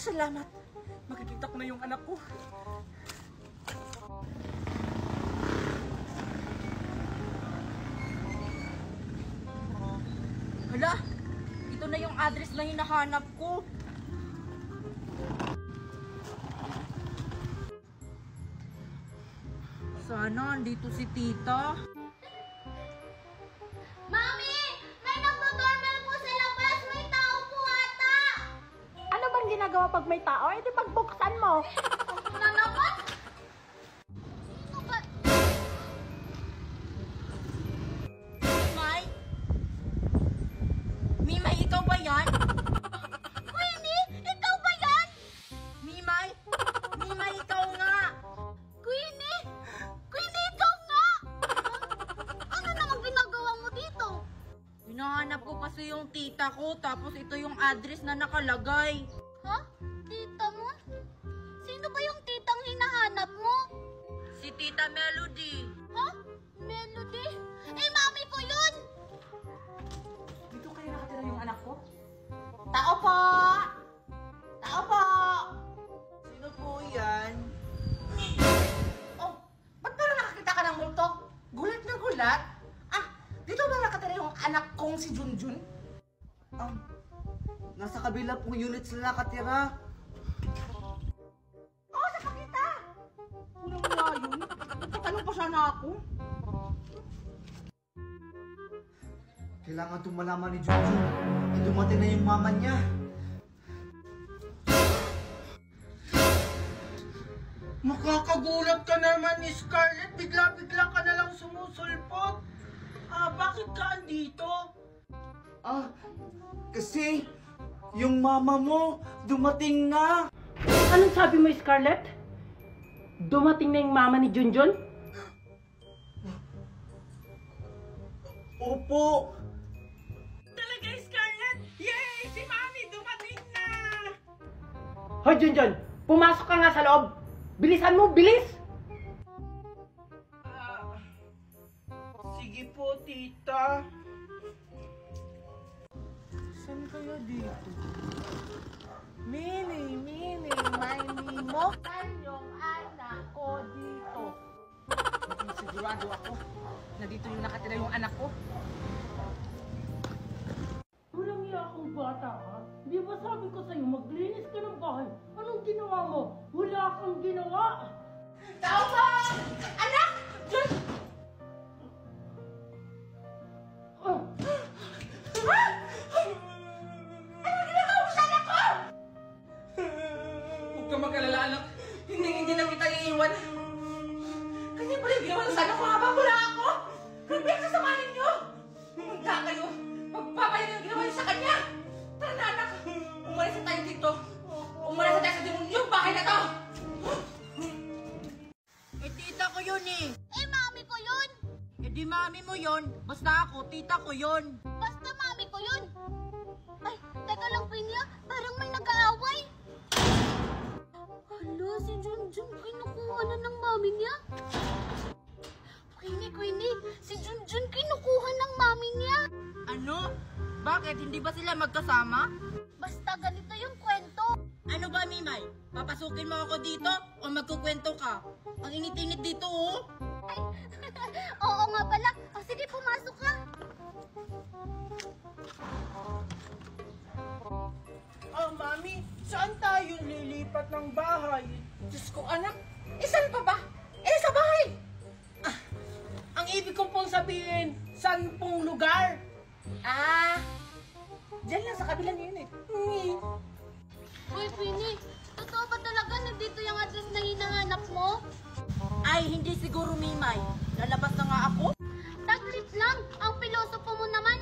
salamat. Makikita ko na yung anak ko. Hala, ito na yung address na hinahanap ko. Sana andito si tita. Mami! May nagdo-doorbell po sa labas! May tao po ata! Ano bang ginagawa pag may tao? Eh di pagbuksan mo. Ano naman? Sino ba? Mimay? Mimay, ikaw ba yan? Queenie! Ikaw ba yan? Mimay? Mimay, ikaw nga! Queenie! Queenie, ikaw nga! Ano namang ginagawa mo dito? Hinahanap ko kasi yung tita ko, tapos ito yung address na nakalagay. Ha? Tita mo? Sino ba yung titang hinahanap mo? Si Tita Melody. Ha? Melody? Eh, mami ko yun! Dito kayo nakatira yung anak ko? Tao po! Tao po! Sino po yan? Oh, ba't parang nakakita ka ng multo? Gulat na gulat? Ah, dito ba nakatira yung anak kong si Junjun? Nasa kabila pong unit sila nakatira. Oo, sa pakita! Unang nga yun. Nagtatanong pa sana ako. Kailangan itong malaman ni Jojo. Dumating na yung mama niya. Makakagulat ka naman ni Scarlett. Bigla-bigla ka na lang sumusulpot. Bakit ka andito? Kasi yung mama mo dumating na. Anong sabi mo, Scarlett? Dumating na yung mama ni Junjun? Opo. Talaga, Scarlett? Yay! Si Mami dumating na! Hoy, Junjun! Pumasok ka nga sa loob! Bilisan mo! Bilis! Sige po, tita. Saan kaya dito? Mini, may mo yung anak ko dito. Maging sigurado ako na dito yung nakatira yung anak ko. Walang iya akong bata, ha? Di ba sabi ko sa'yo, maglinis ka ng bahay? Anong ginawa mo? Wala kang ginawa! Tao ba? Anak! Diyos! Oh. Ha? Anong ginagawa mo sa anak ko? Huwag ka mag-alala, anak. Hindi na kita iiwan. Kasi pala yung ginawa sa anak ko habang wala ako. Grabe ang sasama ninyo. Pumunta kayo. Magpapayin yung ginawa niyo sa kanya. Tara na, anak. Umalis na tayo dito. Umalis na tayo sa demonyong bahay na to. Eh, tita ko yun eh. Eh, mami ko yun! Eh, di mami mo yun. Basta ako, tita ko yun. Basta mami ko yun! Ay, teka lang, Queenie, parang may nag-aaway. Hala, si Junjun kinukuha na ng mami niya. Queenie, si Junjun kinukuha ng mami niya. Ano? Bakit? Hindi ba sila magkasama? Basta ganito yung kwento. Ano ba, Mimay? Papasukin mo ako dito o magkukwento ka? Ang init-init dito, oh. Ay, oo nga pala. Oh, sige, pumasok ka. Mami, saan tayo lilipat ng bahay? Diyos ko, anak. Saan pa ba? Sa bahay. Ang ibig ko pong sabihin, saan pong lugar? Diyan lang sa kabilang unit. Uy, Queenie, totoo ba talaga na dito yung address na hinahanap mo? Ay, hindi siguro, Mimay. Lalabas na nga ako. Taglit lang, ang pilosopo mo naman.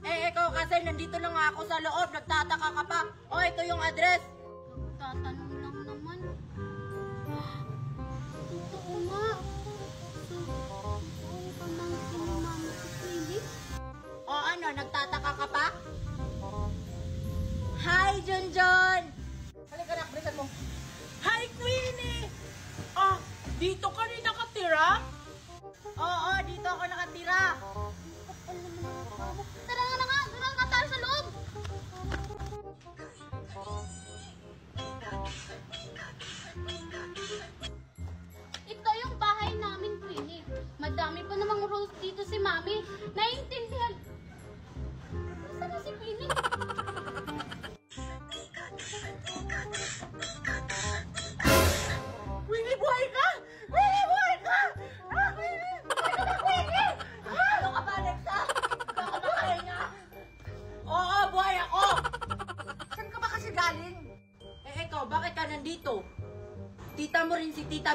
Eh, ikaw kasi nandito na nga ako sa loob. Nagtataka ka pa. O, ito yung address. Tatanong lang naman. Totoo nga. So, ang pamangkin ni Mama si Queenie? O ano, nagtataka ka pa? Hi, Junjun! Halika na, bilisan mo. Hi, Queenie! Dito ka rin nakatira? Oo, dito ako nakatira. Tara nga na nga, tara nga tayo sa loob.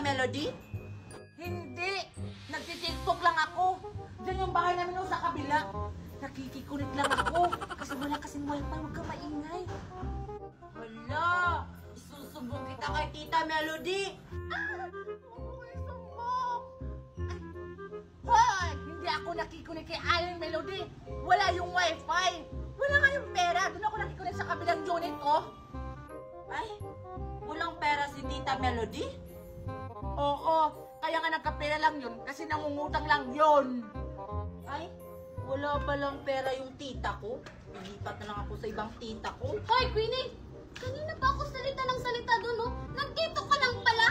Melody? Hindi! Nagtitiktok lang ako. Diyan yung bahay namin sa kabila. Nakikikunik lang ako. Kasi wala kasing wifi, huwag ka maingay. Wala! Isusubong kita kay Tita Melody! Hoy! Hindi ako nakikunik kay Aling Melody. Wala yung wifi. Wala nga yung pera. Doon ako nakikunik sa kabilang unit, oh. Ay, walang pera si Tita Melody? Oo, kaya nga nagkapera lang yun kasi nangungutang lang yun. Ay, wala palang pera yung tita ko. Ilipat na lang ako sa ibang tita ko. Hoy, Queenie! Kanina pa ako salita ng salita doon, oh. Nandito ka lang pala.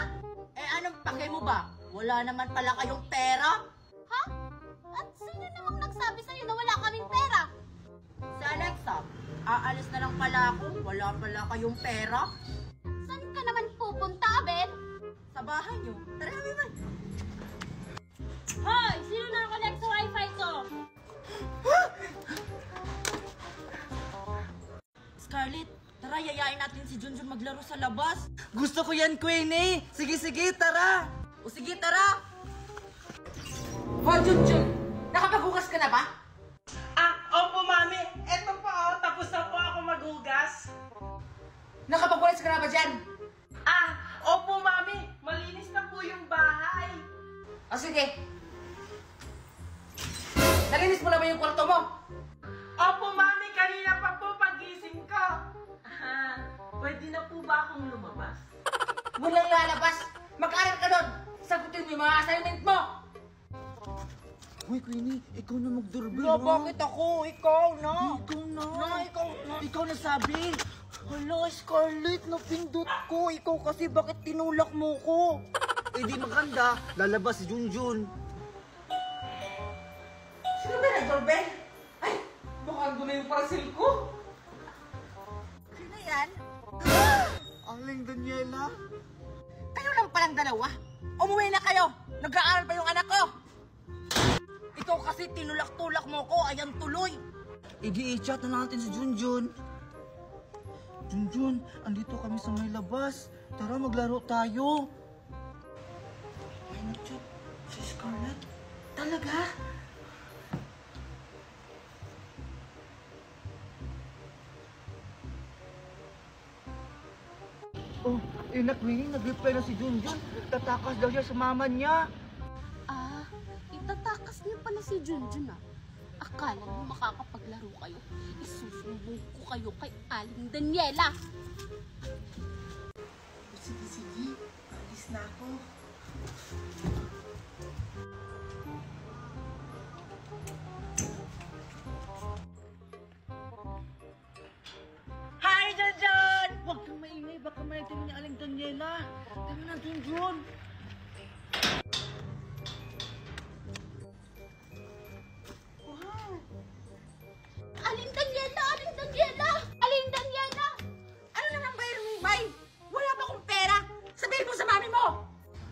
Eh, anong pake mo ba? Wala naman pala kayong pera? Ha? At sino namang nagsabi sa'yo na wala kaming pera? Si Alexa, aalis na lang pala ako. Wala pala kayong pera? Saan ka naman pupunta, Abel? Sa bahay niyo. Tara naman. Hoy! Sino nakakonect sa wifi ko? Scarlett, tara yayain natin si Junjun maglaro sa labas. Gusto ko yan, Queenie! Sige, tara! O sige, tara! Hoy, Junjun! Nakapaghugas ka na ba? Opo, Mami! Eto po, tapos na po ako maghugas. Nakapagwalis ka na ba dyan? Opo, Mami! Malinis na po yung bahay. O sige. Nalinis mo na ba yung kwarto mo? Opo, Mami! Kanina pa po pagising ko. Pwede na po ba akong lumabas? Walang lalabas. Mag-aral ka doon. Sagutin mo yung mga assignment mo. Uy, Queenie, ikaw na mag-doorbell, Wala, bakit ako? Ikaw na! Ikaw na! ikaw na! Ikaw na sabi! Hala, Scarlett, napindot ko. Ikaw kasi bakit tinulak mo ko? Eh di maganda, lalabas si Junjun. Sino ba nag-doorbell? Ay, mukhang dumi yung parcel ko. Sino yan? Aling Daniela? Kayo lang palang dalawa. Umuwi na kayo. Nag-aaral pa yung anak ko. Ikaw kasi tinulak-tulak mo ko. Ayan tuloy. I-chat na natin si Junjun. Junjun, andito kami sa may labas. Tara, maglaro tayo. Ay, nag-chat si Scarlett. Talaga? Oh, na Queenie, nag-reply na si Junjun. Tatakas daw siya sa mama niya. Itatakas niyo pala si Junjun, ah. Akala niyo makakapaglaro kayo. Isusumbong ko kayo kay Aling Daniela. Sige. Alis na ako. Hi, Junjun! Huwag kang maingay. Baka maritin ni Aling Daniela. Tama na, Junjun. Aling Daniela! Aling Daniela! Aling Daniela! Ano naman ba yung may? Wala pa akong pera. Sabihin mo sa mami mo.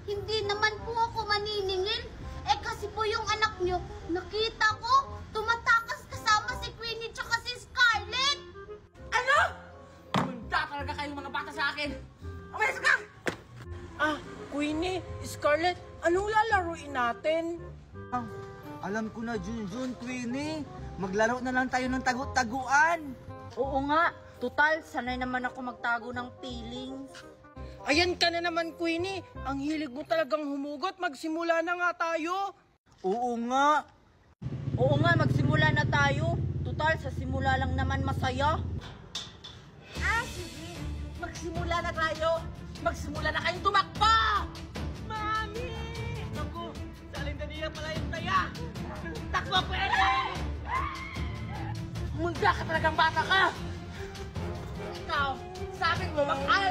Hindi naman po ako maniningil. Eh kasi po yung anak niyo, nakita ko, tumatakas kasama si Queenie tsaka si Scarlett. Ano? Munda talaga kayong mga bata sa akin. Umayos ka! Queenie, Scarlett, anong lalaruin natin? Alam ko na, Junjun, Queenie. Maglaro na lang tayo ng tagu-taguan. Oo nga. Total, sanay naman ako magtago ng feelings. Ayan ka na naman, Queenie. Ang hilig mo talagang humugot. Magsimula na nga tayo. Oo nga. Oo nga, magsimula na tayo. Total, sa simula lang naman masaya. Sige. Magsimula na tayo. Magsimula na kayong tumakbo! Mami! Naku, sa Aling Daniela pala yung taya. Takbo, pwede! Munda ka talagang bata ka! Ikaw, sabi mo, mag-aral